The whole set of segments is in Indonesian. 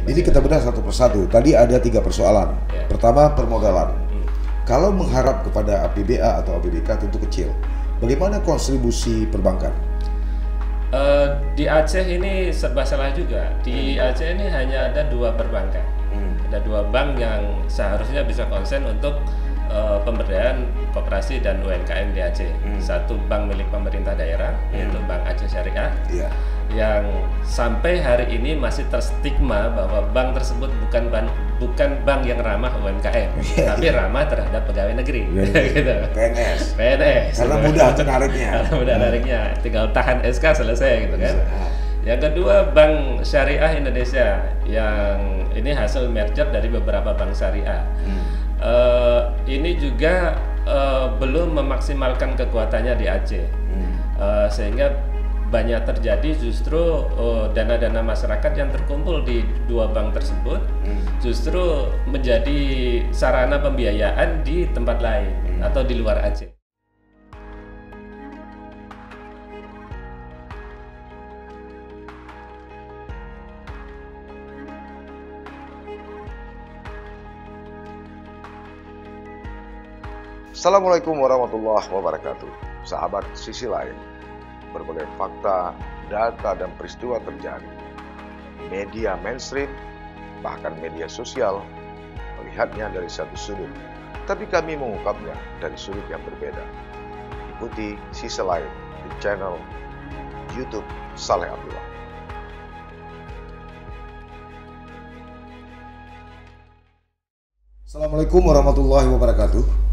Ini kita bedah satu persatu. Tadi ada 3 persoalan. Pertama, permodalan. Kalau mengharap kepada APBA atau APBK tentu kecil. Bagaimana kontribusi perbankan? Di Aceh ini serba salah juga. Di Aceh ini hanya ada 2 perbankan. Ada 2 bank yang seharusnya bisa konsen untuk pemberdayaan koperasi dan UMKM di Aceh. Satu bank milik pemerintah daerah, yaitu Bank Aceh Syariah, yang sampai hari ini masih terstigma bahwa bank tersebut bukan bank yang ramah UMKM, tapi ramah terhadap pegawai negeri. Gitu. PNS. Karena mudah nariknya. Karena mudah nariknya, tinggal tahan SK selesai gitu kan. Yang kedua, Bank Syariah Indonesia, yang ini hasil merger dari beberapa bank syariah. Ini juga belum memaksimalkan kekuatannya di Aceh, sehingga banyak terjadi justru dana-dana masyarakat yang terkumpul di 2 bank tersebut justru menjadi sarana pembiayaan di tempat lain atau di luar Aceh. Assalamualaikum warahmatullahi wabarakatuh. Sahabat Sisi Lain, berbagai fakta, data, dan peristiwa terjadi. Media mainstream, bahkan media sosial, melihatnya dari satu sudut, tapi kami mengungkapnya dari sudut yang berbeda. Ikuti Sisi Lain di channel YouTube Saleh Abdullah. Assalamualaikum warahmatullahi wabarakatuh.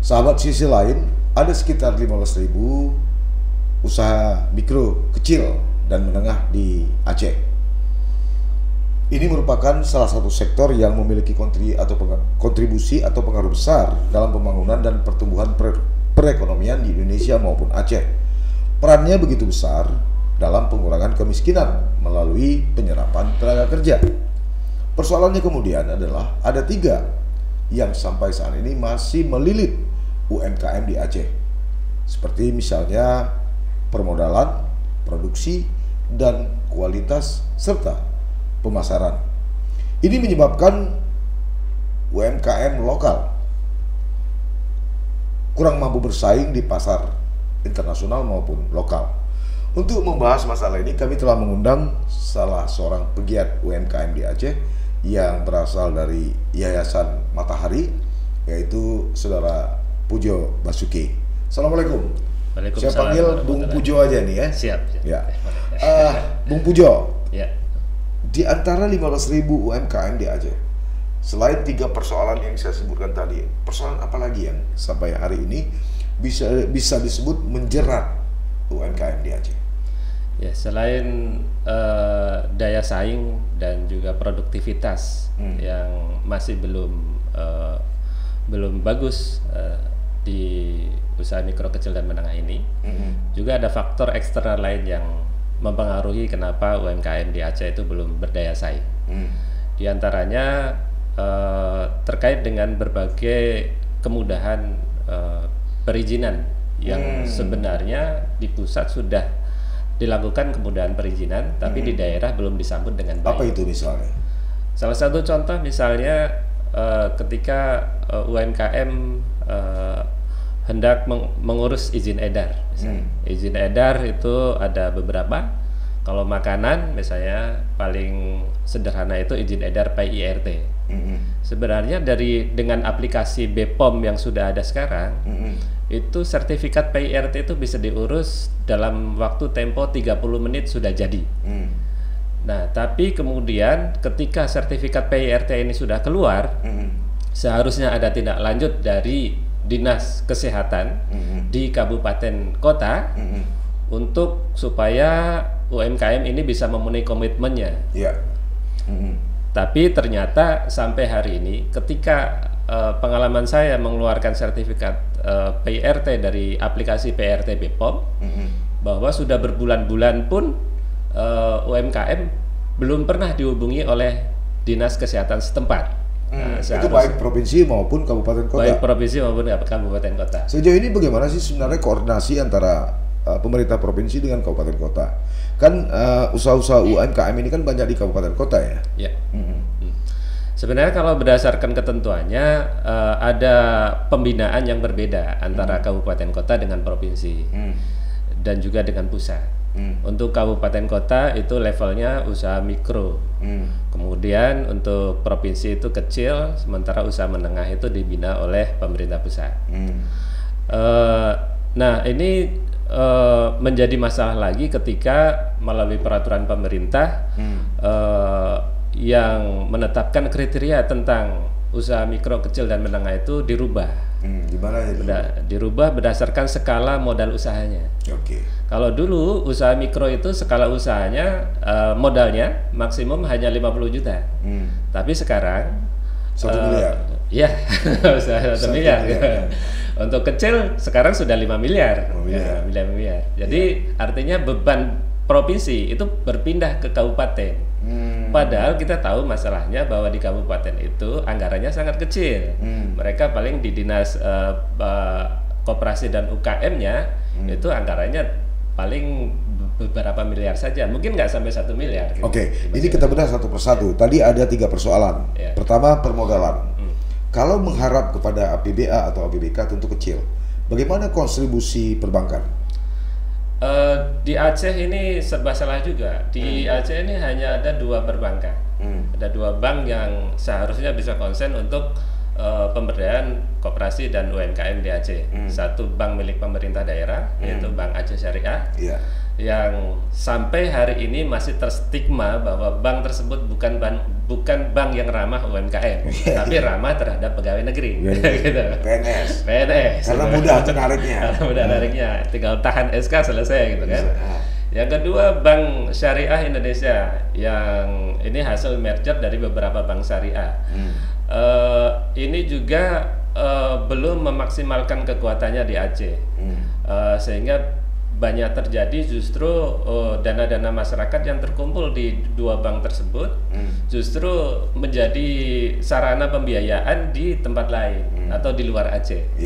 Sahabat Sisi Lain, ada sekitar 15.000 usaha mikro, kecil, dan menengah di Aceh. Ini merupakan salah satu sektor yang memiliki kontribusi atau pengaruh besar dalam pembangunan dan pertumbuhan perekonomian di Indonesia maupun Aceh. Perannya begitu besar dalam pengurangan kemiskinan melalui penyerapan tenaga kerja. Persoalannya kemudian adalah ada 3 yang sampai saat ini masih melilit UMKM di Aceh, seperti misalnya permodalan, produksi, dan kualitas serta pemasaran. Ini menyebabkan UMKM lokal kurang mampu bersaing di pasar internasional maupun lokal. Untuk membahas masalah ini, kami telah mengundang salah seorang pegiat UMKM di Aceh yang berasal dari Yayasan Matahari, yaitu Saudara Pujo Basuki. Assalamualaikum. Waalaikumsalam. Saya panggil Bung Pujo aja nih ya. Siap. Ya. Bung Pujo. Ya. Di antara 15.000 UMKM di Aceh, selain 3 persoalan yang saya sebutkan tadi, persoalan apa lagi yang sampai hari ini bisa disebut menjerat UMKM di Aceh? Ya, selain daya saing dan juga produktivitas yang masih belum bagus di usaha mikro, kecil, dan menengah ini, juga ada faktor eksternal lain yang mempengaruhi kenapa UMKM di Aceh itu belum berdaya saing. Di antaranya terkait dengan berbagai kemudahan perizinan yang sebenarnya di pusat sudah dilakukan kemudahan perizinan, tapi di daerah belum disambut dengan baik. Apa itu misalnya? Salah satu contoh misalnya ketika UMKM hendak mengurus izin edar, misalnya. Izin edar itu ada beberapa. Kalau makanan misalnya paling sederhana itu izin edar PIRT. Sebenarnya dengan aplikasi BPOM yang sudah ada sekarang, itu sertifikat PIRT itu bisa diurus dalam waktu tempo 30 menit sudah jadi. Nah, tapi kemudian ketika sertifikat PIRT ini sudah keluar, seharusnya ada tindak lanjut dari Dinas Kesehatan di kabupaten kota untuk supaya UMKM ini bisa memenuhi komitmennya. Tapi ternyata sampai hari ini, ketika pengalaman saya mengeluarkan sertifikat PIRT dari aplikasi PIRT BPOM, bahwa sudah berbulan-bulan pun UMKM belum pernah dihubungi oleh Dinas Kesehatan setempat. Itu baik provinsi maupun kabupaten kota. Baik provinsi maupun kabupaten kota. Sejauh ini bagaimana sih sebenarnya koordinasi antara pemerintah provinsi dengan kabupaten kota. Kan usaha-usaha UMKM ini kan banyak di kabupaten kota ya. Ya. Sebenarnya kalau berdasarkan ketentuannya ada pembinaan yang berbeda antara kabupaten kota dengan provinsi dan juga dengan pusat. Untuk kabupaten kota itu levelnya usaha mikro, kemudian untuk provinsi itu kecil, sementara usaha menengah itu dibina oleh pemerintah pusat. Nah ini menjadi masalah lagi ketika melalui peraturan pemerintah yang menetapkan kriteria tentang usaha mikro, kecil dan menengah itu dirubah. Gimana ya? Dirubah berdasarkan skala modal usahanya. Oke. Kalau dulu usaha mikro itu skala usahanya modalnya maksimum hanya 50 juta. Tapi sekarang 1 miliar. Iya, 1 miliar. Untuk kecil sekarang sudah 5 miliar. 5 miliar. Jadi artinya beban provinsi itu berpindah ke kabupaten. Padahal kita tahu masalahnya bahwa di kabupaten itu anggarannya sangat kecil. Mereka paling di dinas koperasi dan UKM-nya itu anggarannya paling beberapa miliar saja, mungkin nggak sampai 1 miliar. Gitu. Oke, ini kita bedah satu persatu. Tadi ada 3 persoalan. Pertama, permodalan. Kalau mengharap kepada APBA atau APBK tentu kecil. Bagaimana kontribusi perbankan? Di Aceh ini serba salah juga. Di Aceh ini hanya ada 2 perbankan. Ada 2 bank yang seharusnya bisa konsen untuk pemberdayaan koperasi dan UMKM di Aceh. Satu bank milik pemerintah daerah, yaitu Bank Aceh Syariah, yang sampai hari ini masih terstigma bahwa bank tersebut bukan bank yang ramah UMKM, tapi ramah terhadap pegawai negeri. Gitu. PNS. Karena mudah nariknya. Karena mudah nariknya, tinggal tahan SK selesai gitu kan. Yang kedua, Bank Syariah Indonesia, yang ini hasil merger dari beberapa bank syariah. Ini juga belum memaksimalkan kekuatannya di Aceh, sehingga banyak terjadi justru dana-dana masyarakat yang terkumpul di 2 bank tersebut justru menjadi sarana pembiayaan di tempat lain atau di luar Aceh.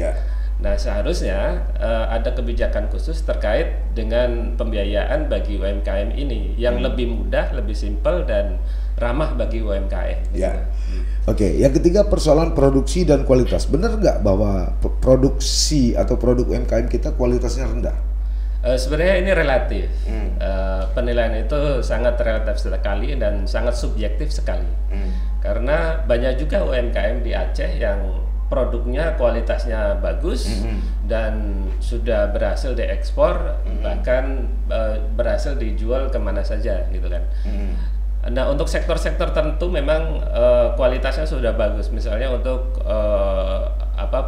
Nah, seharusnya ada kebijakan khusus terkait dengan pembiayaan bagi UMKM ini yang lebih mudah, lebih simpel dan ramah bagi UMKM. Oke, yang ketiga persoalan produksi dan kualitas. Benar nggak bahwa produksi atau produk UMKM kita kualitasnya rendah? Sebenarnya ini relatif. Penilaian itu sangat relatif sekali dan sangat subjektif sekali. Karena banyak juga UMKM di Aceh yang produknya kualitasnya bagus dan sudah berhasil diekspor, bahkan berhasil dijual kemana saja gitu kan. Nah, untuk sektor-sektor tertentu memang kualitasnya sudah bagus. Misalnya untuk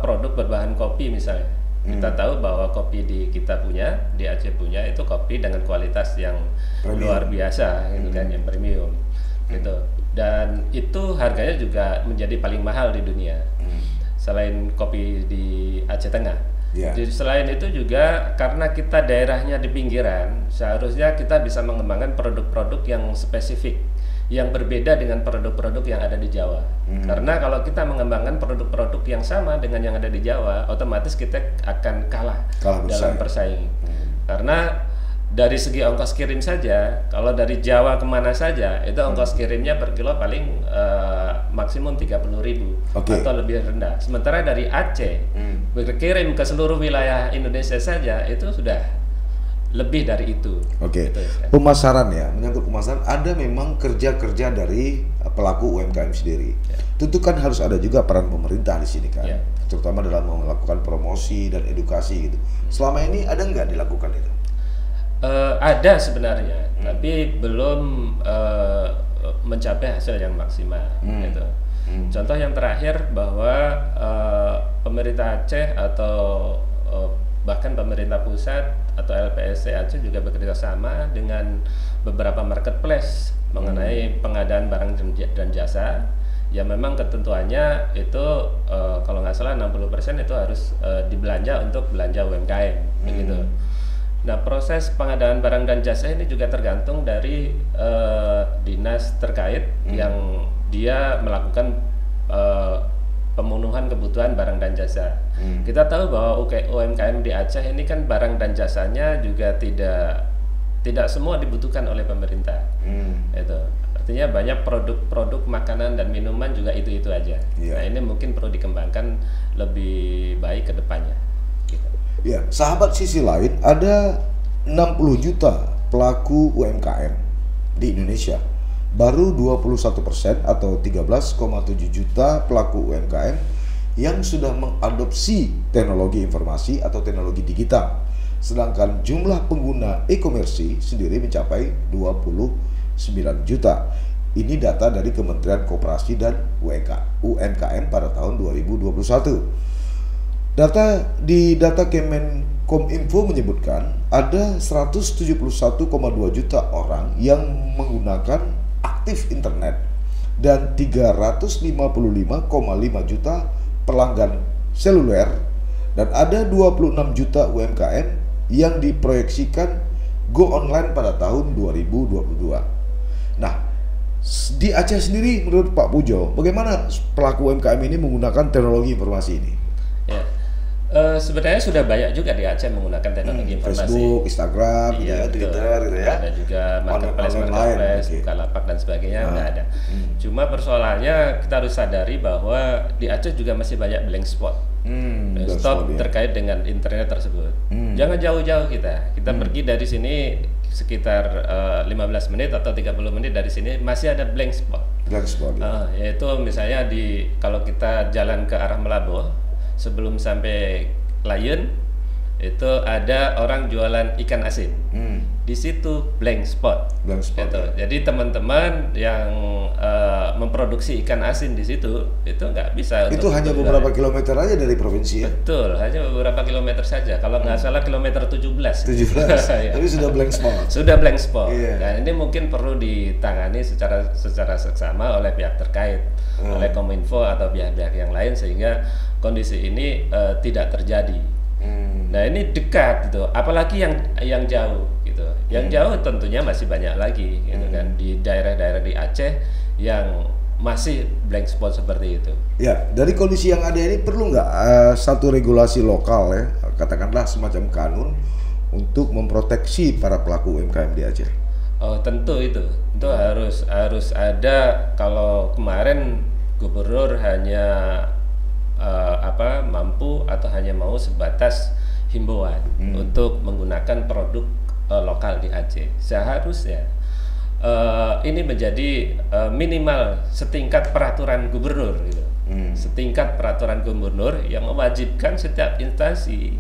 produk berbahan kopi misalnya. Kita tahu bahwa kopi kita punya, di Aceh punya itu kopi dengan kualitas yang luar biasa gitu kan, yang premium gitu. Dan itu harganya juga menjadi paling mahal di dunia. Selain kopi di Aceh Tengah. Jadi selain itu juga karena kita daerahnya di pinggiran, seharusnya kita bisa mengembangkan produk-produk yang spesifik, yang berbeda dengan produk-produk yang ada di Jawa. Karena kalau kita mengembangkan produk-produk yang sama dengan yang ada di Jawa, otomatis kita akan kalah dalam persaing. Karena dari segi ongkos kirim saja, kalau dari Jawa kemana saja, itu ongkos kirimnya per kilo paling maksimum 30.000 atau lebih rendah. Sementara dari Aceh berkirim ke seluruh wilayah Indonesia saja itu sudah lebih dari itu. Gitu, pemasaran ya, menyangkut pemasaran, ada memang kerja-kerja dari pelaku UMKM sendiri. Tentu kan harus ada juga peran pemerintah di sini kan, terutama dalam melakukan promosi dan edukasi gitu. Selama ini ada nggak dilakukan itu? Ada sebenarnya, tapi belum mencapai hasil yang maksimal. Gitu. Contoh yang terakhir bahwa pemerintah Aceh atau bahkan pemerintah pusat atau LPSC Aceh juga bekerja sama dengan beberapa marketplace mengenai pengadaan barang dan jasa yang memang ketentuannya itu kalau nggak salah 60% itu harus dibelanja untuk belanja UMKM begitu. Nah, proses pengadaan barang dan jasa ini juga tergantung dari dinas terkait yang dia melakukan pemenuhan kebutuhan barang dan jasa. Kita tahu bahwa UMKM di Aceh ini kan barang dan jasanya juga tidak semua dibutuhkan oleh pemerintah. Itu artinya banyak produk-produk makanan dan minuman juga itu aja. Nah ini mungkin perlu dikembangkan lebih baik ke depannya. Gitu. Ya, sahabat, sisi lain ada 60 juta pelaku UMKM di Indonesia. Baru 21% atau 13,7 juta pelaku UMKM yang sudah mengadopsi teknologi informasi atau teknologi digital. Sedangkan jumlah pengguna e-commerce sendiri mencapai 29 juta. Ini data dari Kementerian Koperasi dan UMKM pada tahun 2021. Data Kemenkominfo menyebutkan ada 171,2 juta orang yang menggunakan aktif internet dan 355,5 juta pelanggan seluler, dan ada 26 juta UMKM yang diproyeksikan go online pada tahun 2022. Nah, di Aceh sendiri menurut Pak Pujo, bagaimana pelaku UMKM ini menggunakan teknologi informasi ini? Ya. Sebenarnya sudah banyak juga di Aceh menggunakan teknologi informasi. Facebook, Instagram, Twitter, gitu ya. Ada juga marketplace, Bukalapak dan sebagainya, udah ada. Cuma persoalannya kita harus sadari bahwa di Aceh juga masih banyak blank spot. Terkait dengan internet tersebut. Jangan jauh-jauh kita pergi dari sini sekitar 15 menit atau 30 menit dari sini masih ada blank spot. Yaitu misalnya kalau kita jalan ke arah Melaboh, sebelum sampai Lion itu ada orang jualan ikan asin. Di situ blank spot. Gitu. Jadi teman-teman yang memproduksi ikan asin di situ itu nggak bisa. Itu hanya beberapa kilometer aja dari provinsi ya? Betul, hanya beberapa kilometer saja. Kalau nggak salah kilometer 17. Tapi sudah blank spot. Sudah blank spot. Nah ini mungkin perlu ditangani secara seksama oleh pihak terkait, oleh Kominfo atau pihak-pihak yang lain sehingga kondisi ini tidak terjadi. Nah ini dekat gitu, apalagi yang jauh gitu. Yang jauh tentunya masih banyak lagi gitu kan, di daerah-daerah di Aceh yang masih blank spot seperti itu. Ya, dari kondisi yang ada ini perlu nggak satu regulasi lokal ya, katakanlah semacam kanun untuk memproteksi para pelaku UMKM di Aceh? Oh tentu itu harus ada. Kalau kemarin gubernur hanya mampu atau hanya mau sebatas himbauan untuk menggunakan produk lokal di Aceh. Seharusnya ini menjadi minimal setingkat peraturan gubernur gitu. Setingkat peraturan gubernur yang mewajibkan setiap instansi,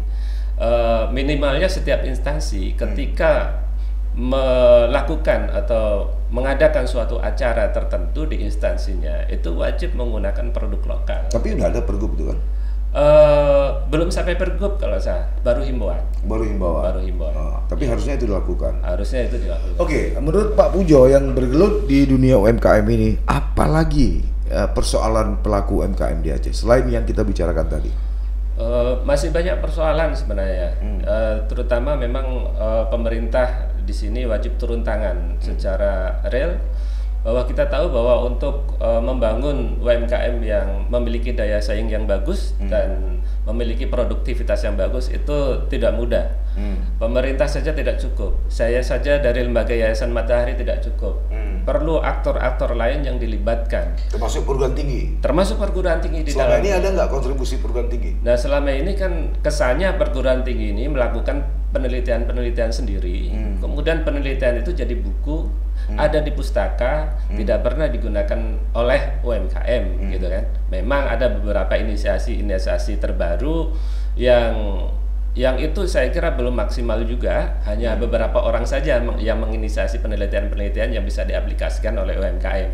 minimalnya setiap instansi ketika melakukan atau mengadakan suatu acara tertentu di instansinya itu wajib menggunakan produk lokal. Tapi udah ada pergub itu kan? Belum sampai pergub kalau saya, baru himbauan. Tapi harusnya itu dilakukan. Oke, menurut Pak Pujo yang bergelut di dunia UMKM ini, apalagi persoalan pelaku UMKM di Aceh selain yang kita bicarakan tadi? Masih banyak persoalan sebenarnya, terutama memang pemerintah di sini wajib turun tangan secara real, bahwa kita tahu bahwa untuk membangun UMKM yang memiliki daya saing yang bagus dan memiliki produktivitas yang bagus itu tidak mudah. Pemerintah saja tidak cukup, saya saja dari lembaga Yayasan Matahari tidak cukup. Perlu aktor-aktor lain yang dilibatkan. Termasuk perguruan tinggi. Di selama ini ada nggak kontribusi perguruan tinggi? Nah selama ini kan kesannya perguruan tinggi ini melakukan penelitian sendiri, kemudian penelitian itu jadi buku, ada di pustaka, tidak pernah digunakan oleh UMKM, gitu kan. Memang ada beberapa inisiasi terbaru yang itu saya kira belum maksimal juga, hanya beberapa orang saja yang menginisiasi penelitian yang bisa diaplikasikan oleh UMKM.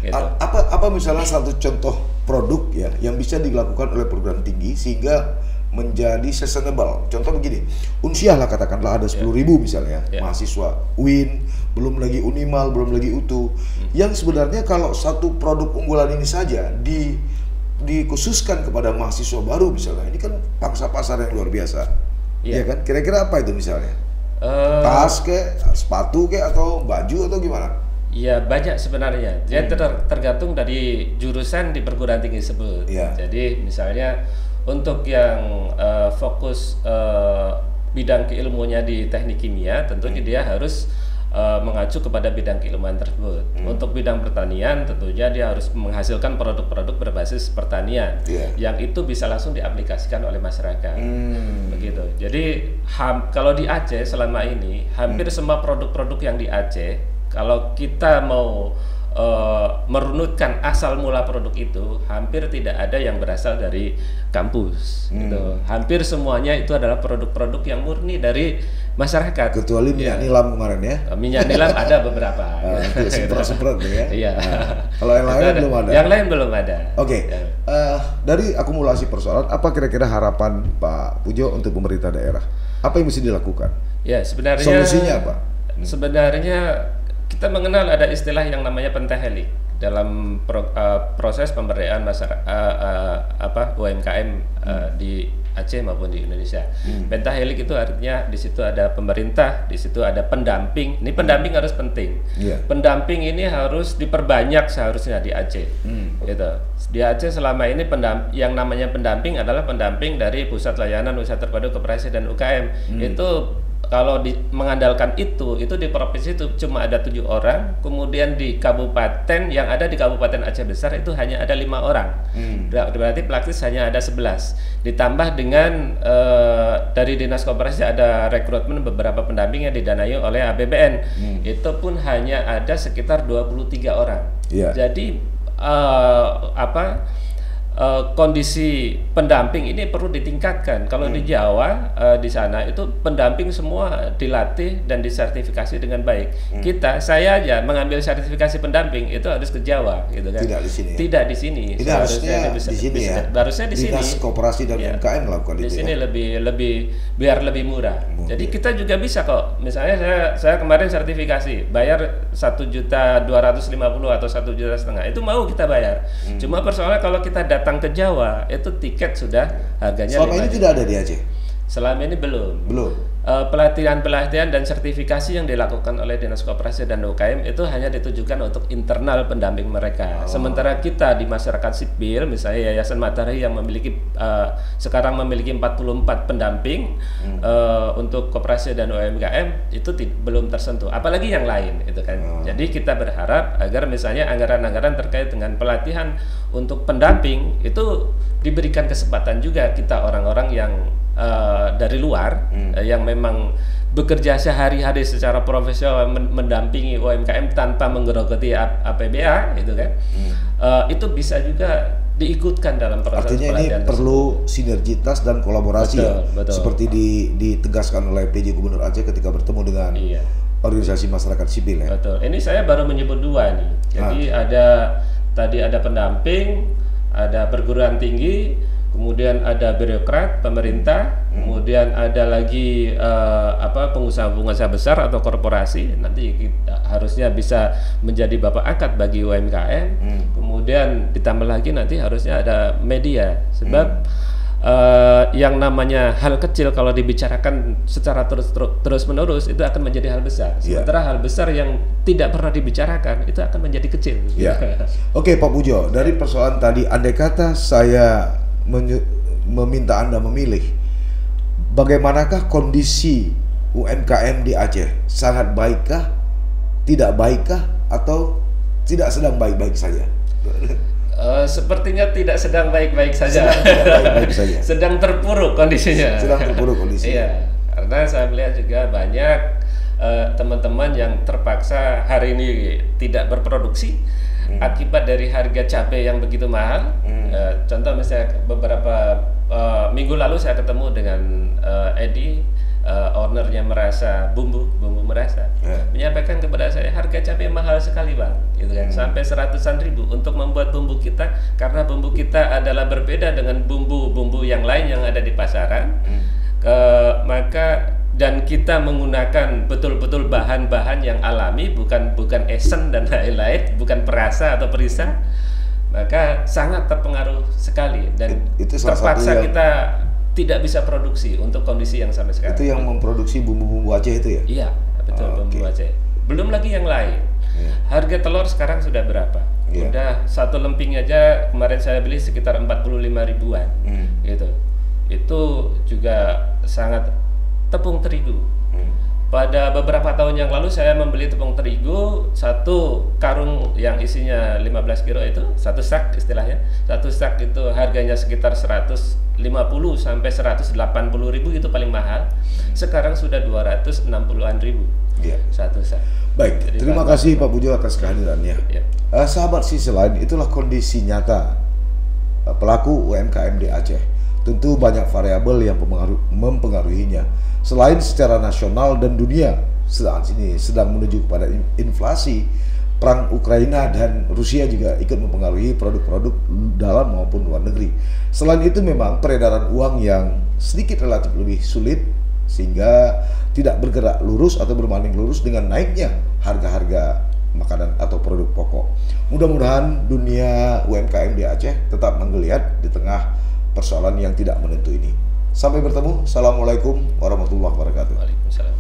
Gitu. Apa misalnya satu contoh produk ya yang bisa dilakukan oleh perguruan tinggi sehingga menjadi sustainable? Contoh begini, Unsiah lah katakanlah ada 10.000 misalnya mahasiswa UIN, belum lagi Unimal, belum lagi UTU, yang sebenarnya kalau satu produk unggulan ini saja dikhususkan kepada mahasiswa baru misalnya, ini kan pangsa pasar yang luar biasa, ya kan? Kira-kira apa itu misalnya? Tas ke, sepatu ke, atau baju atau gimana? Ya banyak sebenarnya. Dia tergantung dari jurusan di perguruan tinggi tersebut. Jadi misalnya untuk yang fokus bidang keilmuannya di teknik kimia, tentunya dia harus mengacu kepada bidang keilmuan tersebut. Untuk bidang pertanian, tentunya dia harus menghasilkan produk-produk berbasis pertanian, yang itu bisa langsung diaplikasikan oleh masyarakat. Begitu. Jadi kalau di Aceh selama ini hampir semua produk-produk yang di Aceh, kalau kita mau merunutkan asal mula produk itu, hampir tidak ada yang berasal dari kampus. Gitu. Hampir semuanya itu adalah produk-produk yang murni dari masyarakat. Kecuali minyak nilam kemarin ya. Minyak nilam ada beberapa. Semprot-semprot ya. Iya. Kalau yang lain belum ada. Yang lain belum ada. Oke. Dari akumulasi persoalan, apa kira-kira harapan Pak Pujo untuk pemerintah daerah? Apa yang mesti dilakukan? Ya, sebenarnya solusinya apa? Sebenarnya kita mengenal ada istilah yang namanya pentahelik dalam proses pemberdayaan masyarakat UMKM di Aceh maupun di Indonesia. Pentahelik itu artinya di situ ada pemerintah, di situ ada pendamping. Ini pendamping harus penting. Pendamping ini harus diperbanyak seharusnya di Aceh. Gitu. Di Aceh selama ini yang namanya pendamping adalah pendamping dari Pusat Layanan Usaha Terpadu Koperasi dan UKM. Itu kalau mengandalkan itu di provinsi itu cuma ada 7 orang, kemudian di kabupaten yang ada di Kabupaten Aceh Besar itu hanya ada 5 orang. Berarti praktis hanya ada 11. Ditambah dengan dari Dinas Koperasi ada rekrutmen beberapa pendamping yang didanai oleh APBN. Itu pun hanya ada sekitar 23 orang. Jadi kondisi pendamping ini perlu ditingkatkan. Kalau di Jawa di sana itu pendamping semua dilatih dan disertifikasi dengan baik. Saya aja mengambil sertifikasi pendamping itu harus ke Jawa, gitu kan? Tidak di sini. Tidak di sini. Tidak harusnya di sini ya. Harusnya di sini. Dinas Koperasi dan UMKM melakukan itu. Di sini biar lebih murah. Jadi kita juga bisa kok. Misalnya saya kemarin sertifikasi bayar 1.250.000 atau 1,5 juta. Itu mau kita bayar. Cuma persoalannya kalau kita datang ke Jawa itu tiket sudah harganya. Selama ini tidak ada di Aceh? Selama ini belum. Pelatihan-pelatihan dan sertifikasi yang dilakukan oleh Dinas Koperasi dan UKM itu hanya ditujukan untuk internal pendamping mereka. Sementara kita di masyarakat sipil, misalnya Yayasan Matahari yang sekarang memiliki 44 pendamping untuk koperasi dan UMKM itu belum tersentuh. Apalagi yang lain, itu kan. Jadi kita berharap agar misalnya anggaran-anggaran terkait dengan pelatihan untuk pendamping itu diberikan kesempatan juga kita orang-orang yang dari luar yang memang bekerja sehari-hari secara profesional mendampingi UMKM tanpa menggerogoti APBA, gitu kan. Itu bisa juga diikutkan dalam proses pelatihan. Artinya ini perlu sinergitas dan kolaborasi, betul. Seperti ditegaskan oleh PJ Gubernur Aceh ketika bertemu dengan organisasi masyarakat sipil ya. Betul. Ini saya baru menyebut 2 nih. Jadi tadi ada pendamping, ada perguruan tinggi, kemudian ada birokrat pemerintah, kemudian ada lagi pengusaha-pengusaha besar atau korporasi. Nanti kita harusnya bisa menjadi bapak angkat bagi UMKM. Kemudian ditambah lagi nanti harusnya ada media, sebab yang namanya hal kecil kalau dibicarakan secara terus-menerus itu akan menjadi hal besar. Sementara hal besar yang tidak pernah dibicarakan itu akan menjadi kecil. Oke, Pak Pujo, dari persoalan tadi, andai kata saya meminta Anda memilih, bagaimanakah kondisi UMKM di Aceh? Sangat baikkah, tidak baikkah, atau tidak sedang baik-baik saja? Sepertinya tidak sedang baik-baik saja. Sedang terpuruk kondisinya. Iya, karena saya melihat juga banyak teman-teman yang terpaksa hari ini tidak berproduksi akibat dari harga cabai yang begitu mahal. Contoh misalnya beberapa minggu lalu saya ketemu dengan Edi, ownernya Bumbu Merasa, menyampaikan kepada saya harga cabai mahal sekali bang, gitu kan, sampai 100-an ribu untuk membuat bumbu kita, karena bumbu kita adalah berbeda dengan bumbu-bumbu yang lain yang ada di pasaran. Dan kita menggunakan betul-betul bahan-bahan yang alami, bukan esen dan lain-lain, bukan perasa atau perisa, maka sangat terpengaruh sekali dan itu terpaksa kita tidak bisa produksi untuk kondisi yang sampai sekarang. Itu yang memproduksi bumbu-bumbu Aceh itu ya? Iya, betul, bumbu Aceh. Belum lagi yang lain. Harga telur sekarang sudah berapa? Udah satu lemping aja kemarin saya beli sekitar 45 ribuan, gitu. Itu juga sangat tepung terigu. Pada beberapa tahun yang lalu saya membeli tepung terigu satu karung yang isinya 15 kilo itu, satu sak istilahnya. Satu sak itu harganya sekitar 150 sampai 180 ribu, itu paling mahal. Sekarang sudah 260-an ribu satu sak. Baik, jadi terima kasih Pak Pujo atas kehadirannya. Sahabat Sisi Lain, itulah kondisi nyata pelaku UMKM di Aceh. Tentu banyak variabel yang mempengaruhinya. Selain secara nasional dan dunia sedang menuju kepada inflasi, perang Ukraina dan Rusia juga ikut mempengaruhi produk-produk dalam maupun luar negeri. Selain itu memang peredaran uang yang sedikit relatif lebih sulit sehingga tidak bergerak lurus atau berbanding lurus dengan naiknya harga-harga makanan atau produk pokok. Mudah-mudahan dunia UMKM di Aceh tetap menggeliat di tengah persoalan yang tidak menentu ini. Sampai bertemu. Assalamualaikum warahmatullahi wabarakatuh. Waalaikumsalam.